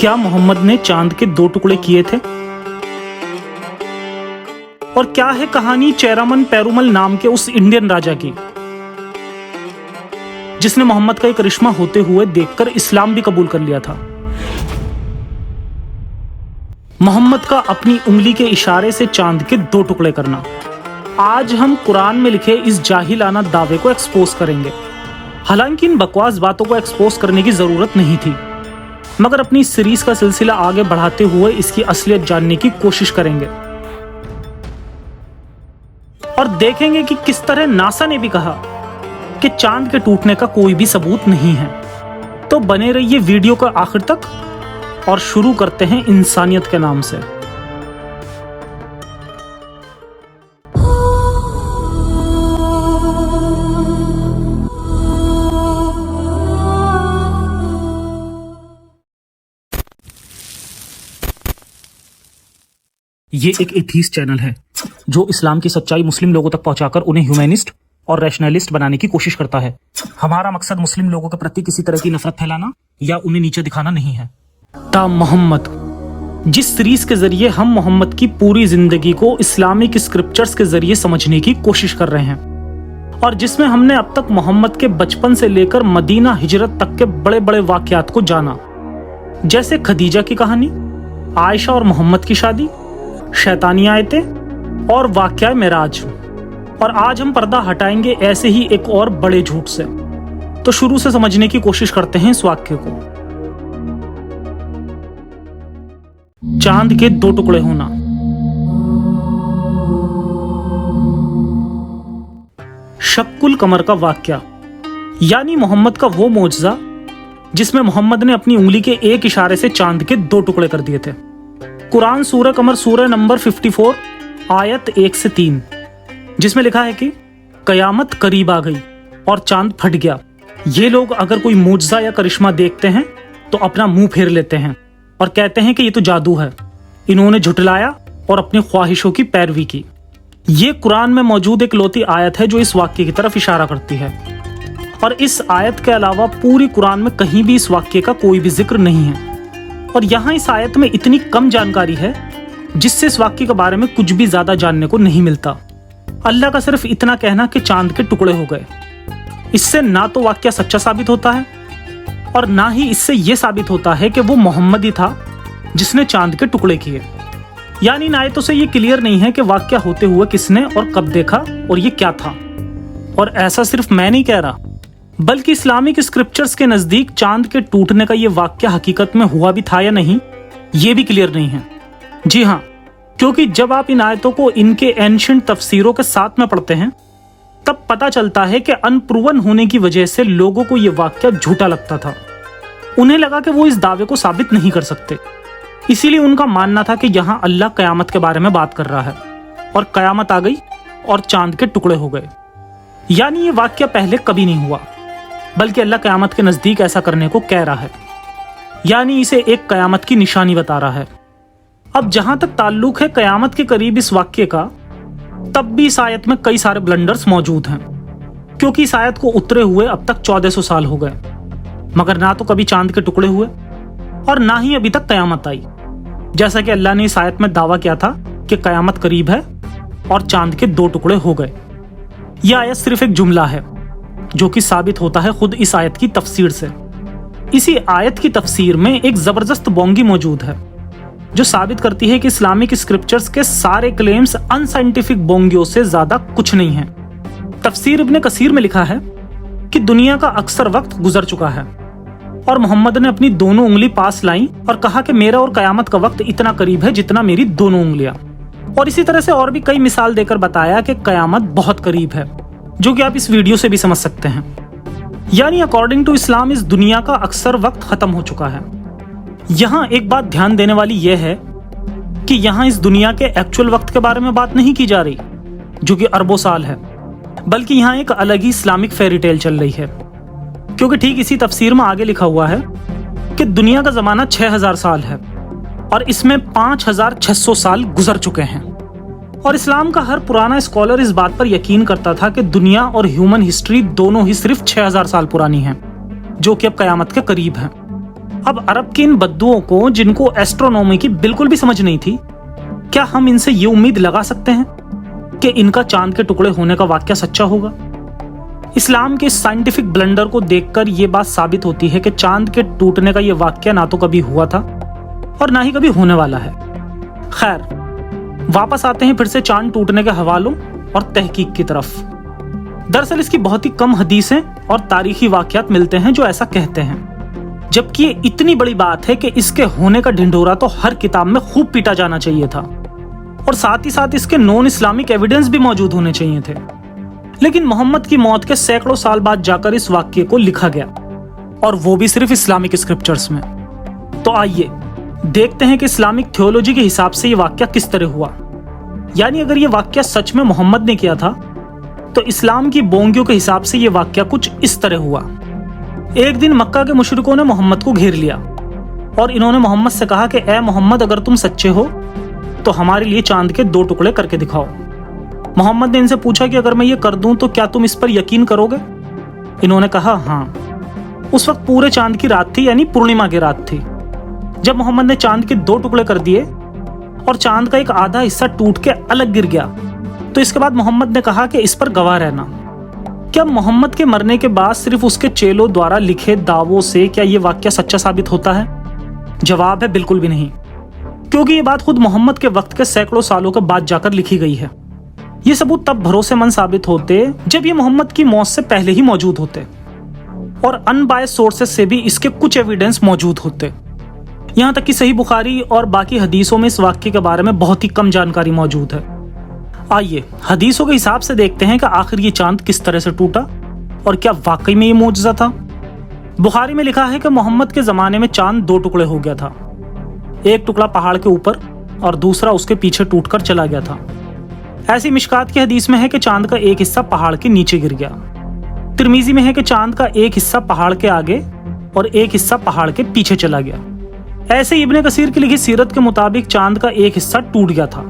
क्या मोहम्मद ने चांद के 2 टुकड़े किए थे? और क्या है कहानी चेरामन पेरुमल नाम के उस इंडियन राजा की जिसने मोहम्मद का एक करिश्मा होते हुए देखकर इस्लाम भी कबूल कर लिया था। मोहम्मद का अपनी उंगली के इशारे से चांद के 2 टुकड़े करना। आज हम कुरान में लिखे इस जाहिलाना दावे को एक्सपोज करेंगे। हालांकि इन बकवास बातों को एक्सपोज करने की जरूरत नहीं थी, मगर अपनी इस सीरीज का सिलसिला आगे बढ़ाते हुए इसकी असलियत जानने की कोशिश करेंगे और देखेंगे कि किस तरह नासा ने भी कहा कि चांद के टूटने का कोई भी सबूत नहीं है। तो बने रहिए वीडियो का आखिर तक और शुरू करते हैं इंसानियत के नाम से। ये एक एथीस्ट चैनल है जो इस्लाम की सच्चाई मुस्लिम लोगों तक पहुंचाकर उन्हें ह्यूमैनिस्ट और रैशनलिस्ट बनाने की कोशिश करता है। हमारा मकसद मुस्लिम लोगों के प्रति किसी तरह की नफरत फैलाना या उन्हें नीचे दिखाना नहीं है। ता मोहम्मद, जिस सीरीज के जरिए हम मोहम्मद की पूरी जिंदगी को इस्लामिक स्क्रिप्चर्स के जरिए समझने की कोशिश कर रहे हैं और जिसमें हमने अब तक मोहम्मद के बचपन से लेकर मदीना हिजरत तक के बड़े बड़े वाकयात को जाना, जैसे खदीजा की कहानी, आयशा और मोहम्मद की शादी, शैतानी आयतें और वाकया मेराज। और आज हम पर्दा हटाएंगे ऐसे ही एक और बड़े झूठ से। तो शुरू से समझने की कोशिश करते हैं इस वाक्य को। चांद के 2 टुकड़े होना। शक्कुल कमर का वाक्या, यानी मोहम्मद का वो मोजज़ा जिसमें मोहम्मद ने अपनी उंगली के एक इशारे से चांद के 2 टुकड़े कर दिए थे। कुरान सूरह कमर सूरह नंबर 54 आयत 1 से 3, जिसमें लिखा है कि कयामत करीब आ गई और चांद फट गया। ये लोग अगर कोई मुजज़ा या करिश्मा देखते हैं तो अपना मुंह फेर लेते हैं और कहते हैं कि ये तो जादू है। इन्होंने झुटलाया और अपनी ख्वाहिशों की पैरवी की। ये कुरान में मौजूद एक लौती आयत है जो इस वाक्य की तरफ इशारा करती है और इस आयत के अलावा पूरी कुरान में कहीं भी इस वाक्य का कोई भी जिक्र नहीं है। और यहाँ इस आयत में इतनी कम जानकारी है जिससे इस वाक्य के बारे में कुछ भी ज्यादा जानने को नहीं मिलता। अल्लाह का सिर्फ इतना कहना कि चांद के टुकड़े हो गए, इससे ना तो वाक्य सच्चा साबित होता है और ना ही इससे यह साबित होता है कि वो मोहम्मद ही था जिसने चांद के टुकड़े किए। यानी इन आयतों से ये क्लियर नहीं है कि वाक्य होते हुए किसने और कब देखा और ये क्या था। और ऐसा सिर्फ मैं नहीं कह रहा, बल्कि इस्लामिक स्क्रिप्चर्स के नजदीक चांद के टूटने का ये वाक्य हकीकत में हुआ भी था या नहीं, ये भी क्लियर नहीं है। जी हाँ, क्योंकि जब आप इन आयतों को इनके एंशिएंट तफसीरों के साथ में पढ़ते हैं तब पता चलता है कि अनप्रूवन होने की वजह से लोगों को ये वाक्य झूठा लगता था। उन्हें लगा कि वो इस दावे को साबित नहीं कर सकते, इसीलिए उनका मानना था कि यहाँ अल्लाह कयामत के बारे में बात कर रहा है और कयामत आ गई और चांद के टुकड़े हो गए। यानी ये वाक्य पहले कभी नहीं हुआ, बल्कि अल्लाह कयामत के नजदीक ऐसा करने को कह रहा है, यानी इसे एक कयामत की निशानी बता रहा है। अब जहां तक ताल्लुक है कयामत के करीब इस वाक्य का, तब भी इस आयत में कई सारे ब्लंडर्स मौजूद हैं, क्योंकि इस आयत को उतरे हुए अब तक 1400 साल हो गए, मगर ना तो कभी चांद के टुकड़े हुए और ना ही अभी तक कयामत आई। जैसा कि अल्लाह ने इस आयत में दावा किया था कि कयामत करीब है और चांद के 2 टुकड़े हो गए। यह आयत सिर्फ एक जुमला है जो कि साबित होता है खुद इस आयत की तफसीर से। इसी आयत की तफसीर में एक जबरदस्त बोंगी मौजूद है जो साबित करती है कि इस्लामिक स्क्रिप्चर्स के सारे क्लेम्स अनसाइंटिफिक बोंगियों से ज्यादा कुछ नहीं है। तफसीर इब्ने कसीर में लिखा है कि दुनिया का अक्सर वक्त गुजर चुका है और मोहम्मद ने अपनी दोनों उंगली पास लाई और कहा कि मेरा और कयामत का वक्त इतना करीब है जितना मेरी दोनों उंगलियां। और इसी तरह से और भी कई मिसाल देकर बताया कि कयामत बहुत करीब है, जो कि आप इस वीडियो से भी समझ सकते हैं। यानी अकॉर्डिंग टू इस्लाम इस दुनिया का अक्सर वक्त खत्म हो चुका है। यहाँ एक बात ध्यान देने वाली यह है कि यहाँ इस दुनिया के एक्चुअल वक्त के बारे में बात नहीं की जा रही जो कि अरबों साल है, बल्कि यहाँ एक अलग ही इस्लामिक फेरी टेल चल रही है। क्योंकि ठीक इसी तफसीर में आगे लिखा हुआ है कि दुनिया का जमाना 6000 साल है और इसमें 5600 साल गुजर चुके हैं। और इस्लाम का हर पुराना स्कॉलर इस बात पर यकीन करता था कि दुनिया और ह्यूमन हिस्ट्री दोनों ही सिर्फ 6000 साल पुरानी है, जो कि अब कयामत के करीब है। अब अरब के इन बद्दुओं को, जिनको एस्ट्रोनॉमी की बिल्कुल भी समझ नहीं थी, क्या हम इनसे ये उम्मीद लगा सकते हैं कि इनका चांद के टुकड़े होने का वाक्य सच्चा होगा? इस्लाम के साइंटिफिक ब्लंडर को देखकर यह बात साबित होती है कि चांद के टूटने का यह वाक्य ना तो कभी हुआ था और ना ही कभी होने वाला है। खैर, वापस आते हैं फिर से चांद टूटने के हवालों और तहकीक की तरफ। दरअसल इसकी बहुत ही कम हदीसें और तारीखी वाकयात मिलते हैं जो ऐसा कहते हैं, जबकि ये इतनी बड़ी बात है कि इसके होने का ढिंढोरा तो हर किताब में खूब पीटा जाना चाहिए था और साथ ही साथ इसके नॉन इस्लामिक एविडेंस भी मौजूद होने चाहिए थे। लेकिन मोहम्मद की मौत के सैकड़ों साल बाद जाकर इस वाक्य को लिखा गया, और वो भी सिर्फ इस्लामिक स्क्रिप्चर्स में। तो आइए देखते हैं कि इस्लामिक थियोलॉजी के हिसाब से ये वाक्य किस तरह हुआ। यानी अगर ये वाक्य सच में मोहम्मद ने किया था तो इस्लाम की बोंगियों के हिसाब से ये वाक्य कुछ इस तरह हुआ। एक दिन मक्का के मुशरिकों ने मोहम्मद को घेर लिया और इन्होंने मोहम्मद से कहा कि ए मोहम्मद, अगर तुम सच्चे हो तो हमारे लिए चांद के 2 टुकड़े करके दिखाओ। मोहम्मद ने इनसे पूछा कि अगर मैं ये कर दूं तो क्या तुम इस पर यकीन करोगे? इन्होंने कहा हाँ। उस वक्त पूरे चांद की रात थी, यानी पूर्णिमा की रात थी। जब मोहम्मद ने चांद के 2 टुकड़े कर दिए और चांद का एक आधा हिस्सा टूट के अलग गिर गया, तो इसके बाद मोहम्मद ने कहा कि इस पर गवाह रहना। क्या मोहम्मद के मरने के बाद सिर्फ उसके चेलों द्वारा लिखे दावों से क्या ये वाक्य सच्चा साबित होता है? जवाब है बिल्कुल भी नहीं, क्योंकि ये बात खुद मोहम्मद के वक्त के सैकड़ों सालों के बाद जाकर लिखी गई है। ये सबूत तब भरोसेमंद साबित होते जब ये मोहम्मद की मौत से पहले ही मौजूद होते और अनबायस्ड सोर्सेस से भी इसके कुछ एविडेंस मौजूद होते। यहाँ तक कि सही बुखारी और बाकी हदीसों में इस वाक्य के बारे में बहुत ही कम जानकारी मौजूद है। आइए हदीसों के हिसाब से देखते हैं कि आखिर ये चांद किस तरह से टूटा और क्या वाकई में ये मौजज़ा था। बुखारी में लिखा है कि मोहम्मद के ज़माने में चांद 2 टुकड़े हो गया था। एक टुकड़ा पहाड़ के ऊपर और दूसरा उसके पीछे टूटकर चला गया था। ऐसी मिशकात की हदीस में है कि चांद का एक हिस्सा पहाड़ के नीचे गिर गया। तिरमिजी में है कि चांद का एक हिस्सा पहाड़ के आगे और एक हिस्सा पहाड़ के पीछे चला गया। ऐसे इब्ने कसीर की लिखी सीरत के मुताबिक चांद का एक हिस्सा टूट गया था,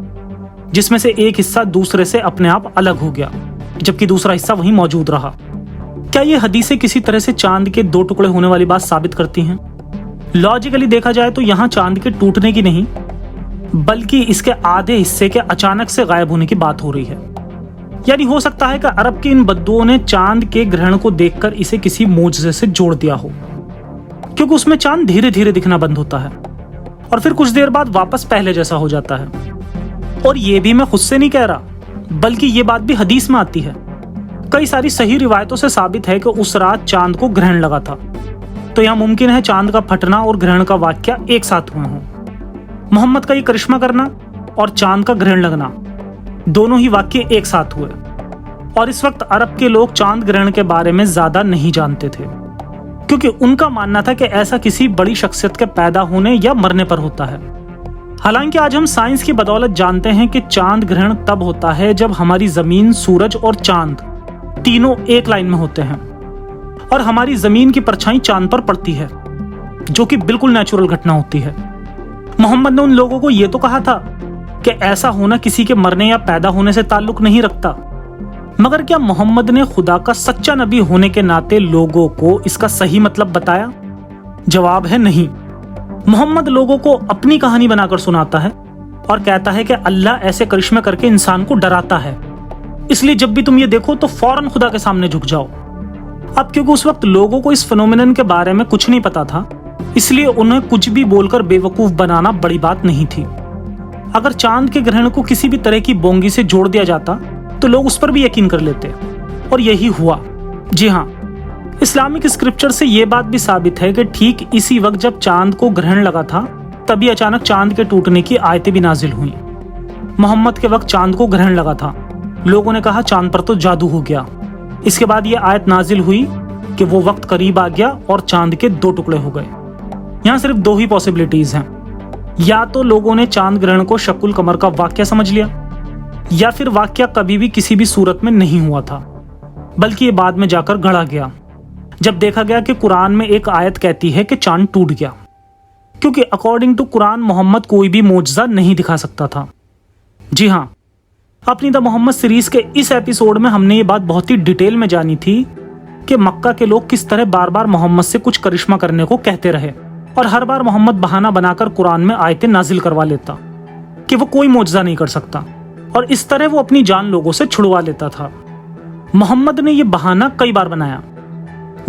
जिसमें से एक हिस्सा दूसरे से अपने आप अलग हो गया, जबकि दूसरा हिस्सा वहीं मौजूद रहा। क्या ये हदीसें किसी तरह से चांद के 2 टुकड़े होने वाली बात साबित करती हैं? लॉजिकली देखा जाए तो यहाँ चांद के टूटने की नहीं, बल्कि इसके आधे हिस्से के अचानक से गायब होने की बात हो रही है। यानी हो सकता है कि अरब के इन बद्दुओं ने चांद के ग्रहण को देखकर इसे किसी मोजज़े से जोड़ दिया हो, क्योंकि उसमें चांद धीरे धीरे दिखना बंद होता है और फिर कुछ देर बाद वापस पहले जैसा हो जाता है। और ये भी मैं खुद से नहीं कह रहा, बल्कि ये बात भी हदीस में आती है। कई सारी सही रिवायतों से साबित है कि उस रात चांद को ग्रहण लगा था। तो यहाँ मुमकिन है चांद का फटना और ग्रहण का वाक्य एक साथ हुए हों। मोहम्मद का ये करिश्मा करना और चांद का ग्रहण लगना, दोनों ही वाक्य एक साथ हुए। और इस वक्त अरब के लोग चांद ग्रहण के बारे में ज्यादा नहीं जानते थे, क्योंकि उनका मानना था कि ऐसा किसी बड़ी शख्सियत के पैदा होने या मरने पर होता है। हालांकि आज हम साइंस की बदौलत जानते हैं कि चांद ग्रहण तब होता है जब हमारी जमीन, सूरज और चांद तीनों एक लाइन में होते हैं और हमारी जमीन की परछाई चांद पर पड़ती है, जो कि बिल्कुल नेचुरल घटना होती है। मोहम्मद ने उन लोगों को यह तो कहा था कि ऐसा होना किसी के मरने या पैदा होने से ताल्लुक नहीं रखता, मगर क्या मोहम्मद ने खुदा का सच्चा नबी होने के नाते लोगों को इसका सही मतलब बताया? जवाब है नहीं। मोहम्मद लोगों को अपनी कहानी बनाकर सुनाता है और कहता है कि अल्लाह ऐसे करिश्मे करके इंसान को डराता है, इसलिए जब भी तुम ये देखो तो फौरन खुदा के सामने झुक जाओ। अब क्योंकि उस वक्त लोगों को इस फिनोमिनन के बारे में कुछ नहीं पता था, इसलिए उन्हें कुछ भी बोलकर बेवकूफ बनाना बड़ी बात नहीं थी। अगर चांद के ग्रहण को किसी भी तरह की बोंगी से जोड़ दिया जाता तो लोग उस पर भी यकीन कर लेते, और यही हुआ। जी हाँ, इस्लामिक स्क्रिप्चर से ये बात भी साबित है कि ठीक इसी वक्त जब चांद को ग्रहण लगा था, तभी अचानक चांद के टूटने की आयतें भी नाजिल हुई। मोहम्मद के वक्त चांद को ग्रहण लगा था, लोगों ने कहा चांद पर तो जादू हो गया। इसके बाद ये आयत नाजिल हुई कि वो वक्त करीब आ गया और चांद के 2 टुकड़े हो गए। यहाँ सिर्फ 2 ही पॉसिबिलिटीज हैं, या तो लोगों ने चांद ग्रहण को शक्कुल कमर का वाक्य समझ लिया, या फिर वाक्य कभी भी किसी भी सूरत में नहीं हुआ था, बल्कि ये बाद में जाकर गढ़ा गया जब देखा गया कि कुरान में एक आयत कहती है कि चांद टूट गया, क्योंकि अकॉर्डिंग टू कुरान मोहम्मद कोई भी मोजज़ा नहीं दिखा सकता था। जी हाँ, अपनी द मोहम्मद सीरीज के इस एपिसोड में हमने ये बात बहुत ही डिटेल में जानी थी कि मक्का के लोग किस तरह बार बार मोहम्मद से कुछ करिश्मा करने को कहते रहे और हर बार मोहम्मद बहाना बनाकर कुरान में आयतें नाजिल करवा लेता कि वो कोई मौजज़ा नहीं कर सकता, और इस तरह वो अपनी जान लोगों से छुड़वा लेता था। मोहम्मद ने यह बहाना कई बार बनाया,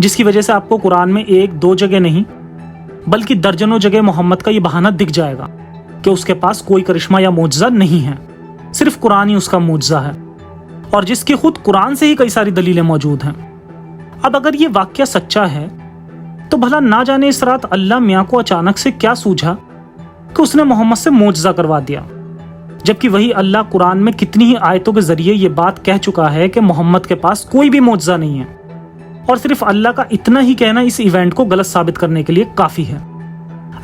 जिसकी वजह से आपको कुरान में एक दो जगह नहीं बल्कि दर्जनों जगह मोहम्मद का यह बहाना दिख जाएगा कि उसके पास कोई करिश्मा या मौजज़ा नहीं है, सिर्फ कुरान ही उसका मौजज़ा है, और जिसकी खुद कुरान से ही कई सारी दलीलें मौजूद हैं। अब अगर ये वाकया सच्चा है तो भला ना जाने इस रात अल्लाह मियाँ को अचानक से क्या सूझा कि उसने मोहम्मद से मौजज़ा करवा दिया, जबकि वही अल्लाह कुरान में कितनी ही आयतों के जरिए ये बात कह चुका है कि मोहम्मद के पास कोई भी मौजज़ा नहीं है, और सिर्फ अल्लाह का इतना ही कहना इस इवेंट को गलत साबित करने के लिए काफ़ी है।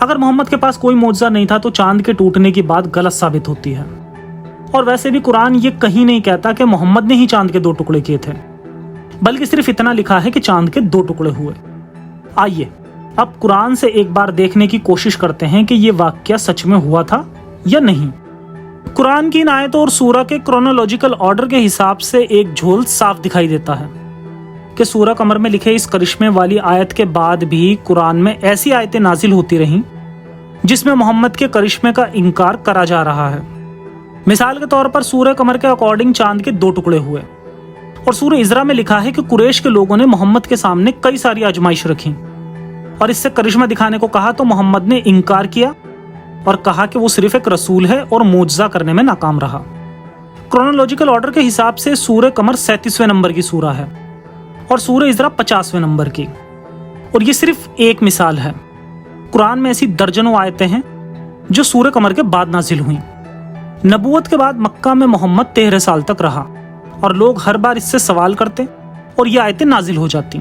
अगर मोहम्मद के पास कोई मौजज़ा नहीं था तो चांद के टूटने की बात गलत साबित होती है, और वैसे भी कुरान ये कहीं नहीं कहता कि मोहम्मद ने ही चांद के 2 टुकड़े किए थे, बल्कि सिर्फ इतना लिखा है कि चांद के 2 टुकड़े हुए। आइए अब कुरान से एक बार देखने की कोशिश करते हैं कि यह वाकया सच में हुआ था या नहीं। कुरान की इन आयतों और सूरा के क्रोनोलॉजिकल ऑर्डर के हिसाब से एक झोल साफ दिखाई देता है कि सूरा कमर में लिखे इस करिश्मे वाली आयत के बाद भी कुरान में ऐसी आयतें नाजिल होती रहीं जिसमें मोहम्मद के करिश्मे का इनकार करा जा रहा है। मिसाल के तौर पर सूरह कमर के अकॉर्डिंग चांद के 2 टुकड़े हुए, और सूरह इज़रा में लिखा है कि कुरैश के लोगों ने मोहम्मद के सामने कई सारी आजमाइश रखी और इससे करिश्मा दिखाने को कहा तो मोहम्मद ने इनकार किया और कहा कि वो सिर्फ एक रसूल है और मौजज़ा करने में नाकाम रहा। क्रोनोलॉजिकल ऑर्डर के हिसाब से सूरह कमर 37वें नंबर की सूरा है और सूरह इज़रा 50वें नंबर की, और ये सिर्फ एक मिसाल है। कुरान में ऐसी दर्जनों आयतें हैं जो सूरह कमर के बाद नाजिल हुई। नबूवत के बाद मक्का में मोहम्मद 13 साल तक रहा और लोग हर बार इससे सवाल करते और ये आयतें नाजिल हो जाती,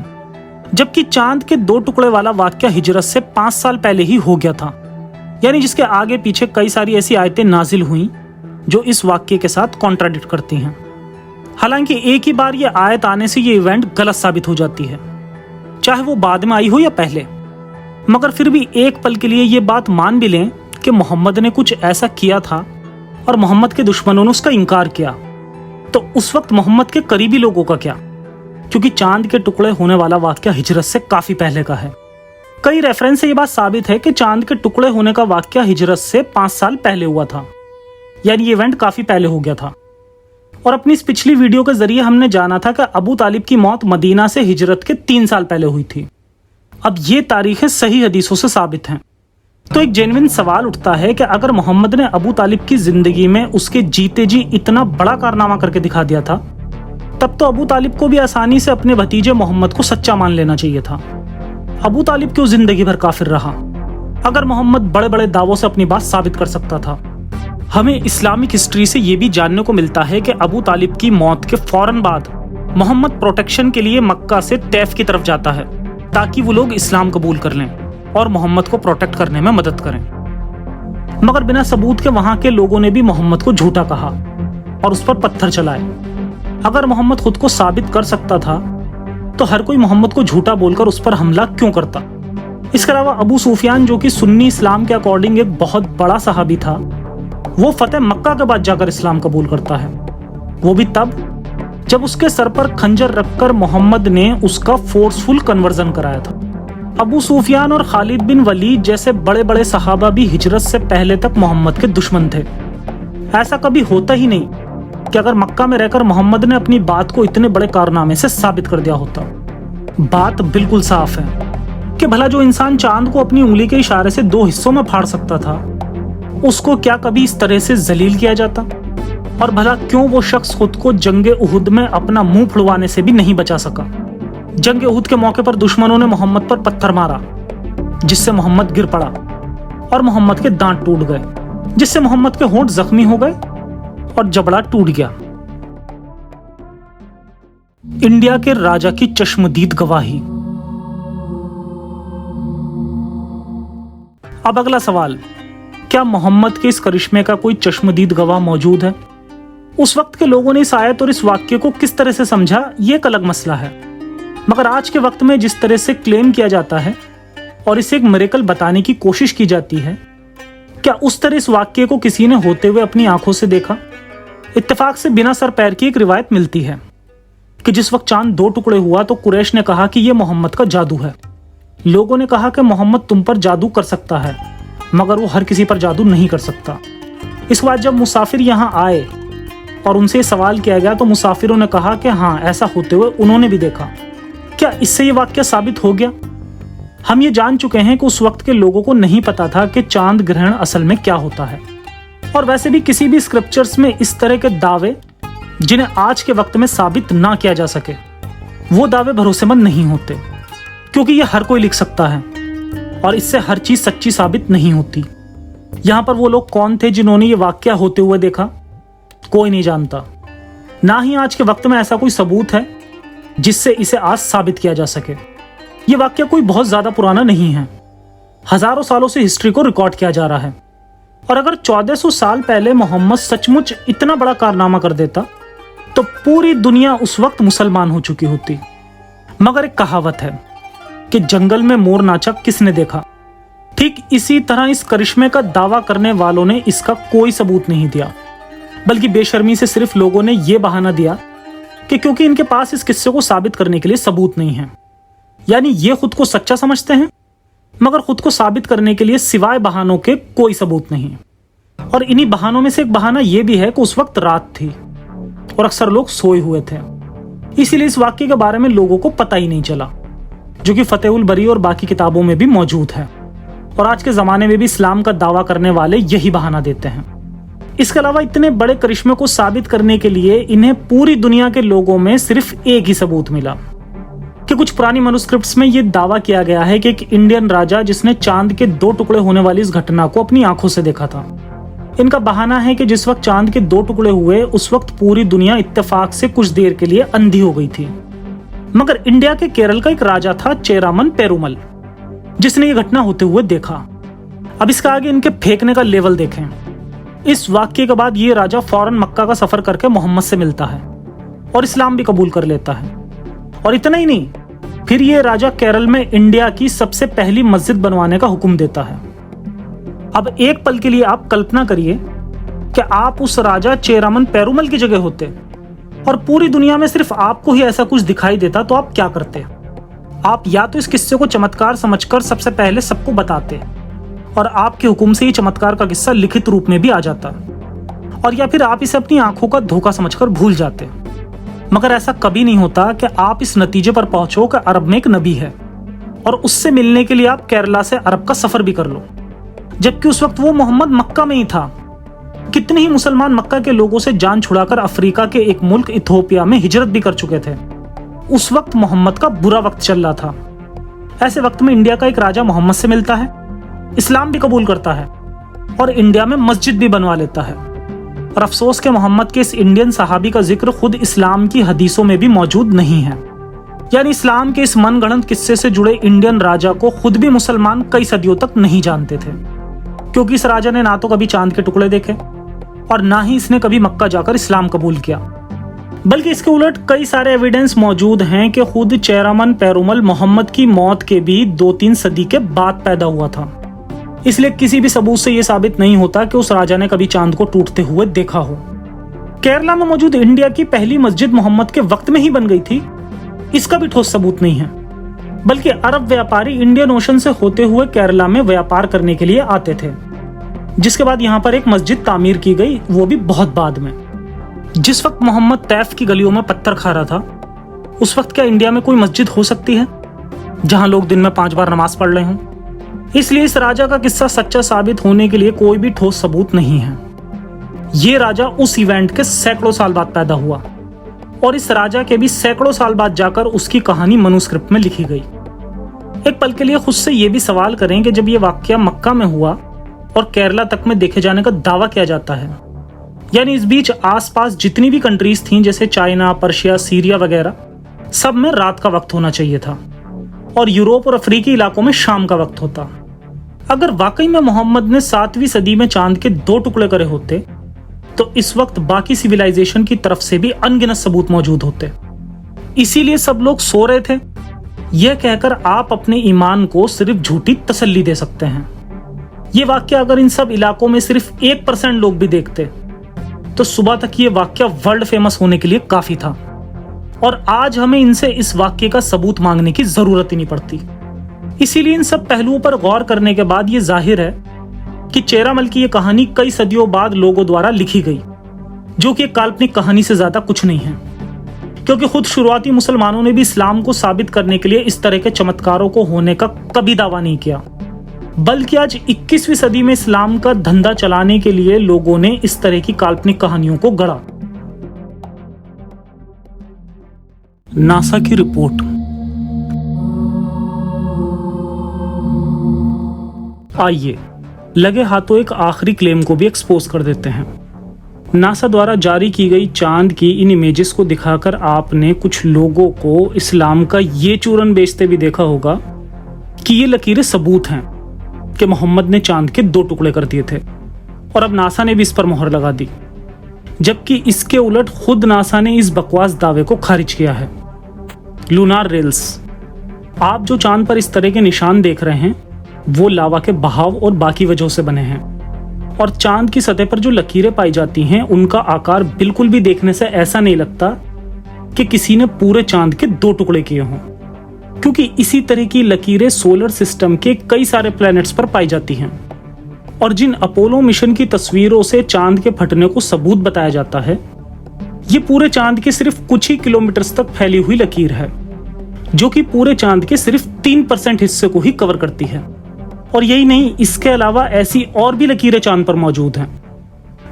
जबकि चांद के 2 टुकड़े वाला वाकया हिजरत से 5 साल पहले ही हो गया था, यानी जिसके आगे पीछे कई सारी ऐसी आयतें नाजिल हुई जो इस वाकये के साथ कॉन्ट्राडिक्ट करती हैं। हालांकि एक ही बार ये आयत आने से ये इवेंट गलत साबित हो जाती है, चाहे वो बाद में आई हो या पहले। मगर फिर भी एक पल के लिए ये बात मान भी लें कि मोहम्मद ने कुछ ऐसा किया था और मोहम्मद के दुश्मनों ने उसका इनकार किया, तो उस वक्त मोहम्मद के करीबी लोगों का क्या, क्योंकि चांद के टुकड़े होने वाला वाकया हिजरत से काफी पहले का है। कई रेफरेंस से ये बात साबित है कि चांद के टुकड़े होने का वाकया हिजरत से 5 साल पहले हुआ था, यानी ये इवेंट काफी पहले हो गया था। और अपनी इस पिछली वीडियो के जरिए हमने जाना था कि अबू तालिब की मौत मदीना से हिजरत के 3 साल पहले हुई थी। अब ये तारीखें सही हदीसों से साबित हैं, तो एक जेन्युइन सवाल उठता है कि अगर मोहम्मद ने अबू तालिब की जिंदगी में उसके जीते जी इतना बड़ा कारनामा करके दिखा दिया था, तब तो अबू तालिब को भी आसानी से अपने भतीजे मोहम्मद को सच्चा मान लेना चाहिए था। अबू तालिब क्यों जिंदगी भर काफिर रहा अगर मोहम्मद बड़े बड़े दावों से अपनी बात साबित कर सकता था? हमें इस्लामिक हिस्ट्री से ये भी जानने को मिलता है कि अबू तालिब की मौत के फौरन बाद मोहम्मद प्रोटेक्शन के लिए मक्का से तैफ की तरफ जाता है ताकि वो लोग इस्लाम कबूल कर लें और मोहम्मद को प्रोटेक्ट करने में मदद करें। मगर बिना सबूत के वहां के लोगों ने भी मोहम्मद को झूठा कहा और उस पर पत्थर चलाए। अगर मोहम्मद खुद को साबित कर सकता था तो हर कोई मोहम्मद को झूठा बोलकर उस पर हमला क्यों करता? इसके अलावा अबू सुफियान, जो कि सुन्नी इस्लाम के अकॉर्डिंग एक बहुत बड़ा सहाबी था, वो फतेह मक्का के बाद जाकर इस्लाम कबूल करता है, वो भी तब जब उसके सर पर खंजर रखकर मोहम्मद ने उसका फोर्सफुल कन्वर्जन कराया था। अबू सुफियान और खालिद बिन वलीद जैसे बड़े बड़े सहाबा भी हिजरत से पहले तक मोहम्मद के दुश्मन थे। ऐसा कभी होता ही नहीं कि अगर मक्का में रहकर मोहम्मद ने अपनी बात को इतने बड़े कारनामे से साबित कर दिया होता। बात बिल्कुल साफ है कि भला जो इंसान चांद को अपनी उंगली के इशारे से 2 हिस्सों में फाड़ सकता था, उसको क्या कभी इस तरह से जलील किया जाता? और भला क्यों वो शख्स खुद को जंगे उहुद में अपना मुंह फुड़वाने से भी नहीं बचा सका? जंगे उहुद के मौके पर दुश्मनों ने मोहम्मद पर पत्थर मारा, जिससे मोहम्मद गिर पड़ा और मोहम्मद के दांत टूट गए, जिससे मोहम्मद के होंठ जख्मी हो गए और जबड़ा टूट गया। इंडिया के राजा की चश्मदीद गवाही। अब अगला सवाल, क्या मोहम्मद के इस करिश्मे का कोई चश्मदीद गवाह मौजूद है? उस वक्त के लोगों ने इस आयत और इस वाक्य को किस तरह से समझा, ये एक अलग मसला है। मगर आज के वक्त में जिस तरह से क्लेम किया जाता है और इसे एक मिरेकल बताने की कोशिश की जाती है, क्या उस तरह इस वाक्य को किसी ने होते हुए अपनी आंखों से देखा? इत्तेफाक से बिना सर पैर की एक रिवायत मिलती है कि जिस वक्त चांद 2 टुकड़े हुआ तो कुरैश ने कहा कि यह मोहम्मद का जादू है, लोगों ने कहा कि मोहम्मद तुम पर जादू कर सकता है, मगर वो हर किसी पर जादू नहीं कर सकता। इसके बाद जब मुसाफिर यहाँ आए और उनसे सवाल किया गया तो मुसाफिरों ने कहा कि हाँ, ऐसा होते हुए उन्होंने भी देखा। क्या इससे ये वाक्य साबित हो गया? हम ये जान चुके हैं कि उस वक्त के लोगों को नहीं पता था कि चांद ग्रहण असल में क्या होता है। और वैसे भी किसी भी स्क्रिप्चर्स में इस तरह के दावे जिन्हें आज के वक्त में साबित ना किया जा सके, वो दावे भरोसेमंद नहीं होते, क्योंकि ये हर कोई लिख सकता है और इससे हर चीज सच्ची साबित नहीं होती। यहां पर वो लोग कौन थे जिन्होंने ये वाक्य होते हुए देखा? कोई नहीं जानता। ना ही आज के वक्त में ऐसा कोई सबूत है जिससे इसे आज साबित किया जा सके। ये वाक्य कोई बहुत ज्यादा पुराना नहीं है, हजारों सालों से हिस्ट्री को रिकॉर्ड किया जा रहा है। और अगर 1400 साल पहले मोहम्मद सचमुच इतना बड़ा कारनामा कर देता तो पूरी दुनिया उस वक्त मुसलमान हो चुकी होती। मगर एक कहावत है कि जंगल में मोर नाचा किसने देखा। ठीक इसी तरह इस करिश्मे का दावा करने वालों ने इसका कोई सबूत नहीं दिया, बल्कि बेशर्मी से सिर्फ लोगों ने यह बहाना दिया कि क्योंकि इनके पास इस किस्से को साबित करने के लिए सबूत नहीं है। यानी ये खुद को सच्चा समझते हैं, मगर खुद को साबित करने के लिए सिवाय बहानों के कोई सबूत नहीं। और इन्हीं बहानों में से एक बहाना यह भी है कि उस वक्त रात थी और अक्सर लोग सोए हुए थे, इसीलिए इस वाक्य के बारे में लोगों को पता ही नहीं चला, जो कि फतेहुल बरी और बाकी किताबों में भी मौजूद है। और आज के जमाने में भी इस्लाम का दावा करने वाले यही बहाना देते हैं। इसके अलावा इतने बड़े करिश्मे को साबित करने के लिए इन्हें पूरी दुनिया के लोगों में सिर्फ एक ही सबूत मिला कि कुछ पुरानी मनुस्क्रिप्ट्स में यह दावा किया गया है कि एक इंडियन राजा जिसने चांद के 2 टुकड़े होने वाली इस घटना को अपनी आंखों से देखा था। इनका बहाना है कि जिस वक्त चांद के 2 टुकड़े हुए उस वक्त पूरी दुनिया इत्तेफाक से कुछ देर के लिए अंधी हो गई थी, मगर इंडिया के केरल का एक राजा था चेरामन पेरुमल, जिसने ये घटना होते हुए देखा। अब इसका आगे इनके फेंकने का लेवल देखें। इस वाक्य के बाद ये राजा फौरन मक्का का सफर करके मोहम्मद से मिलता है और इस्लाम भी कबूल कर लेता है। और इतना ही नहीं, फिर ये राजा केरल में इंडिया की सबसे पहली मस्जिद बनवाने का हुक्म देता है। अब एक पल के लिए आप कल्पना करिए कि आप उस राजा चेरामन पेरुमल की जगह होते और पूरी दुनिया में सिर्फ आपको ही ऐसा कुछ दिखाई देता, तो आप क्या करते? आप या तो इस किस्से को चमत्कार समझकर सबसे पहले सबको बताते और आपके हुक्म से ये चमत्कार का किस्सा लिखित रूप में भी आ जाता, और या फिर आप इसे अपनी आंखों का धोखा समझकर भूल जाते। मगर ऐसा कभी नहीं होता कि आप इस नतीजे पर पहुंचो कि अरब में एक नबी है और उससे मिलने के लिए आप केरला से अरब का सफर भी कर लो, जबकि उस वक्त वो मोहम्मद मक्का में ही था। कितने ही मुसलमान मक्का के लोगों से जान छुड़ाकर अफ्रीका के एक मुल्क इथोपिया में हिजरत भी कर चुके थे। उस वक्त मोहम्मद का बुरा वक्त चल रहा था। ऐसे वक्त में इंडिया का एक राजा मोहम्मद से मिलता है, इस्लाम भी कबूल करता है और इंडिया में मस्जिद भी बनवा लेता है। और अफसोस के मोहम्मद के इस इंडियन सहाबी का जिक्र खुद इस्लाम की हदीसों में भी मौजूद नहीं है। यानी इस्लाम के इस मनगढ़ंत किस्से से जुड़े इंडियन राजा को खुद भी मुसलमान कई सदियों तक नहीं जानते थे, क्योंकि इस राजा ने ना तो कभी चांद के टुकड़े देखे और ना ही इसने कभी मक्का जाकर इस्लाम कबूल किया। बल्कि इसके उलट कई सारे एविडेंस मौजूद हैं कि खुद चेरामन पेरुमल मोहम्मद की मौत के भी 2-3 सदी के बाद पैदा हुआ था। इसलिए किसी भी सबूत से यह साबित नहीं होता कि उस राजा ने कभी चांद को टूटते हुए देखा हो। केरला में मौजूद इंडिया की पहली मस्जिद मोहम्मद के वक्त में ही बन गई थी, इसका भी ठोस सबूत नहीं है। बल्कि अरब व्यापारी इंडियन ओशन से होते हुए केरला में व्यापार करने के लिए आते थे, जिसके बाद यहाँ पर एक मस्जिद तामीर की गई, वो भी बहुत बाद में। जिस वक्त मोहम्मद तैफ की गलियों में पत्थर खा रहा था, उस वक्त क्या इंडिया में कोई मस्जिद हो सकती है जहां लोग दिन में 5 बार नमाज पढ़ रहे हों? इसलिए इस राजा का किस्सा सच्चा साबित होने के लिए कोई भी ठोस सबूत नहीं है। ये राजा उस इवेंट के सैकड़ों साल बाद पैदा हुआ और इस राजा के भी सैकड़ों साल बाद जाकर उसकी कहानी मनुस्क्रिप्ट में लिखी गई। एक पल के लिए खुद से ये भी सवाल करें कि जब ये वाकया मक्का में हुआ और केरला तक में देखे जाने का दावा किया जाता है, यानी इस बीच आसपास जितनी भी कंट्रीज थीं जैसे चाइना, पर्शिया, सीरिया वगैरह, सब में रात का वक्त होना चाहिए था और यूरोप और अफ्रीकी इलाकों में शाम का वक्त होता। अगर वाकई में मोहम्मद ने 7वीं सदी में चांद के 2 टुकड़े करे होते तो इस वक्त बाकी सिविलाइजेशन की तरफ से भी अनगिनत सबूत मौजूद होते। इसीलिए सब लोग सो रहे थे। यह कहकर आप अपने ईमान को सिर्फ झूठी तसल्ली दे सकते हैं। यह वाक्य अगर इन सब इलाकों में सिर्फ 1% लोग भी देखते तो सुबह तक ये वाक्य वर्ल्ड फेमस होने के लिए काफी था और आज हमें इनसे इस वाक्य का सबूत मांगने की जरूरत ही नहीं पड़ती। इसीलिए इन सब पहलुओं पर गौर करने के बाद ये जाहिर है कि चेरामल की ये कहानी कई सदियों बाद लोगों द्वारा लिखी गई, जो कि एक काल्पनिक कहानी से ज्यादा कुछ नहीं है। क्योंकि खुद शुरुआती मुसलमानों ने भी इस्लाम को साबित करने के लिए इस तरह के चमत्कारों को होने का कभी दावा नहीं किया, बल्कि आज 21वीं सदी में इस्लाम का धंधा चलाने के लिए लोगों ने इस तरह की काल्पनिक कहानियों को गढ़ा। नासा की रिपोर्ट। आइए लगे हाथों एक आखिरी क्लेम को भी एक्सपोज कर देते हैं। नासा द्वारा जारी की गई चांद की इन इमेजेस को दिखाकर आपने कुछ लोगों को इस्लाम का ये चूरन बेचते भी देखा होगा कि ये लकीरें सबूत हैं कि मोहम्मद ने चांद के 2 टुकड़े कर दिए थे, और अब नासा ने भी इस पर मोहर लगा दी, जबकि इसके उलट खुद नासा ने इस बकवास दावे को खारिज किया है। Lunar rails. आप जो चांद पर इस तरह के निशान देख रहे हैं वो लावा के बहाव और बाकी वजहों से बने हैं, और चांद की सतह पर जो लकीरें पाई जाती हैं उनका आकार बिल्कुल भी देखने से ऐसा नहीं लगता कि किसी ने पूरे चांद के 2 टुकड़े किए हों, क्योंकि इसी तरह की लकीरें सोलर सिस्टम के कई सारे प्लैनेट्स पर पाई जाती हैं। और जिन अपोलो मिशन की तस्वीरों से चांद के फटने को सबूत बताया जाता है, ये पूरे चांद के सिर्फ कुछ ही किलोमीटर तक फैली हुई लकीर है, जो कि पूरे चांद के सिर्फ 3% हिस्से को ही कवर करती है। और यही नहीं, इसके अलावा ऐसी और भी लकीरें चांद पर मौजूद हैं,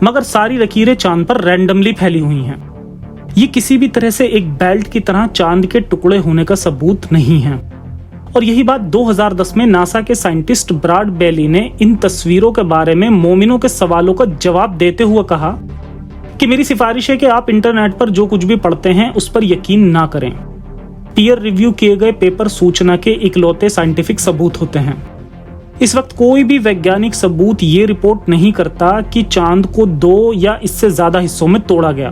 मगर सारी लकीरें चांद पर रैंडमली फैली हुई हैं। ये किसी भी तरह से एक बेल्ट की तरह चांद के टुकड़े होने का सबूत नहीं है। और यही बात 2010 में नासा के साइंटिस्ट ब्राड बेली ने इन तस्वीरों के बारे में मोमिनों के सवालों का जवाब देते हुए कहा कि मेरी सिफारिश है कि आप इंटरनेट पर जो कुछ भी पढ़ते हैं उस पर यकीन ना करें। पीयर रिव्यू किए गए पेपर सूचना के इकलौते साइंटिफिक सबूत होते हैं। इस वक्त कोई भी वैज्ञानिक सबूत ये रिपोर्ट नहीं करता कि चांद को 2 या इससे ज्यादा हिस्सों में तोड़ा गया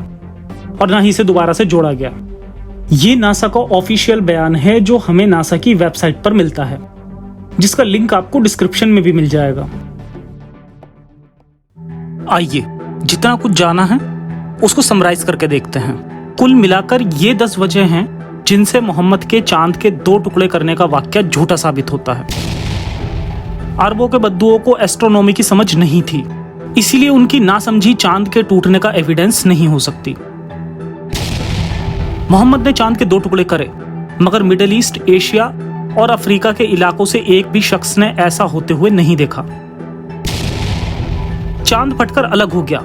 और ना ही इसे दोबारा से जोड़ा गया। ये नासा का ऑफिशियल बयान है जो हमें नासा की वेबसाइट पर मिलता है, जिसका लिंक आपको डिस्क्रिप्शन में भी मिल जाएगा। आइए जितना कुछ जाना है उसको समराइज करके देखते हैं। कुल मिलाकर ये 10 वजह हैं जिनसे मोहम्मद के चांद के 2 टुकड़े करने का वाक्या झूठा साबित होता है। अरबों के बद्दुओं को एस्ट्रोनॉमी की समझ नहीं थी, इसीलिए उनकी नासमझी चांद के टूटने का एविडेंस नहीं हो सकती। मोहम्मद ने चांद के 2 टुकड़े करे, मगर मिडिल ईस्ट, एशिया और अफ्रीका के इलाकों से एक भी शख्स ने ऐसा होते हुए नहीं देखा। चांद फटकर अलग हो गया,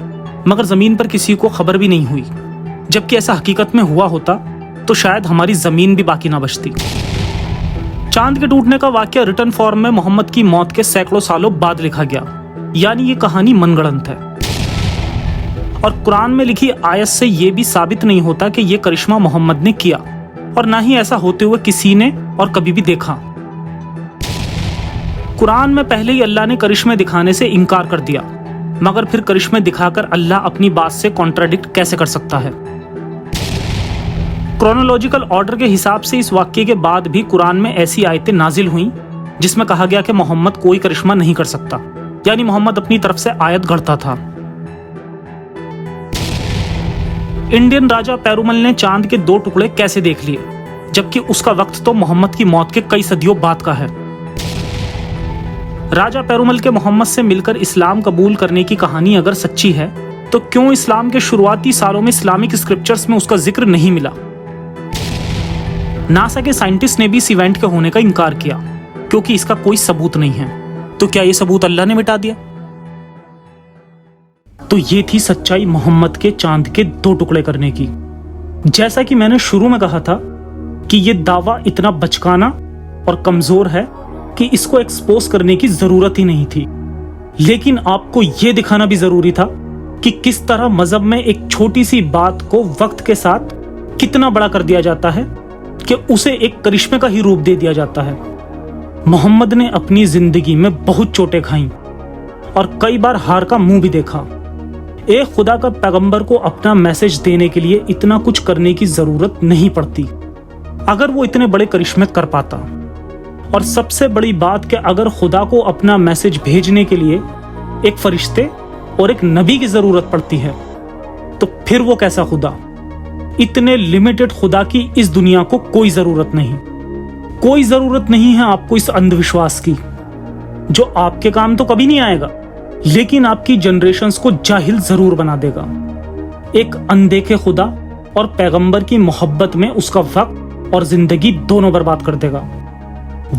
मगर जमीन पर किसी को खबर भी नहीं हुई, जबकि ऐसा हकीकत में हुआ होता तो शायद हमारी जमीन भी बाकी ना बचती। चांद के टूटने का वाकया रिटर्न फॉर्म में मोहम्मद की मौत के सैकड़ों सालों बाद लिखा गया, यानी ये कहानी मनगढ़ंत है। और कुरान में लिखी आयत से यह भी साबित नहीं होता कि यह करिश्मा मोहम्मद ने किया, और ना ही ऐसा होते हुए किसी ने और कभी भी देखा। कुरान में पहले ही अल्लाह ने करिश्मे दिखाने से इनकार कर दिया, मगर फिर करिश्मे दिखाकर अल्लाह अपनी बात से कॉन्ट्राडिक्ट कैसे कर सकता है। क्रोनोलॉजिकल ऑर्डर के हिसाब से इस वाक्य के बाद भी कुरान में ऐसी आयतें नाजिल हुईं जिसमें कहा गया कि मोहम्मद कोई करिश्मा नहीं कर सकता, यानी मोहम्मद अपनी तरफ से आयत गढ़ता था। इंडियन राजा पेरुमल ने चांद के 2 टुकड़े कैसे देख लिए, जबकि उसका वक्त तो मोहम्मद की मौत के कई सदियों बाद का है। राजा पेरुमल के मोहम्मद से मिलकर इस्लाम कबूल करने की कहानी अगर सच्ची है तो क्यों इस्लाम के शुरुआती सालों में इस्लामिक स्क्रिप्चर्स में उसका जिक्र नहीं मिला। नासा के साइंटिस्ट ने भी इस इवेंट के होने का इनकार किया क्योंकि इसका कोई सबूत नहीं है। तो क्या ये सबूत अल्लाह ने मिटा दिया? तो ये थी सच्चाई मोहम्मद के चांद के 2 टुकड़े करने की। जैसा कि मैंने शुरू में कहा था कि ये दावा इतना बचकाना और कमजोर है कि इसको एक्सपोज करने की जरूरत ही नहीं थी, लेकिन आपको ये दिखाना भी जरूरी था कि किस तरह मजहब में एक छोटी सी बात को वक्त के साथ कितना बड़ा कर दिया जाता है कि उसे एक करिश्मे का ही रूप दे दिया जाता है। मोहम्मद ने अपनी जिंदगी में बहुत चोटें खाई और कई बार हार का मुंह भी देखा। एक खुदा का पैगंबर को अपना मैसेज देने के लिए इतना कुछ करने की जरूरत नहीं पड़ती अगर वो इतने बड़े करिश्मे कर पाता। और सबसे बड़ी बात कि अगर खुदा को अपना मैसेज भेजने के लिए एक फरिश्ते और एक नबी की जरूरत पड़ती है तो फिर वो कैसा खुदा। इतने लिमिटेड खुदा की इस दुनिया को कोई जरूरत नहीं। कोई जरूरत नहीं है आपको इस अंधविश्वास की, जो आपके काम तो कभी नहीं आएगा, लेकिन आपकी जनरेशंस को जाहिल जरूर बना देगा। एक अनदेखे खुदा और पैगंबर की मोहब्बत में उसका वक्त और जिंदगी दोनों बर्बाद कर देगा।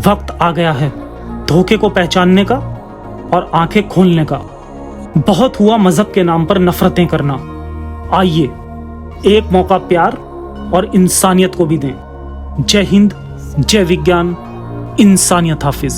वक्त आ गया है धोखे को पहचानने का और आंखें खोलने का। बहुत हुआ मजहब के नाम पर नफरतें करना। आइए एक मौका प्यार और इंसानियत को भी दें। जय हिंद, जय विज्ञान, इंसानियत हाफिज।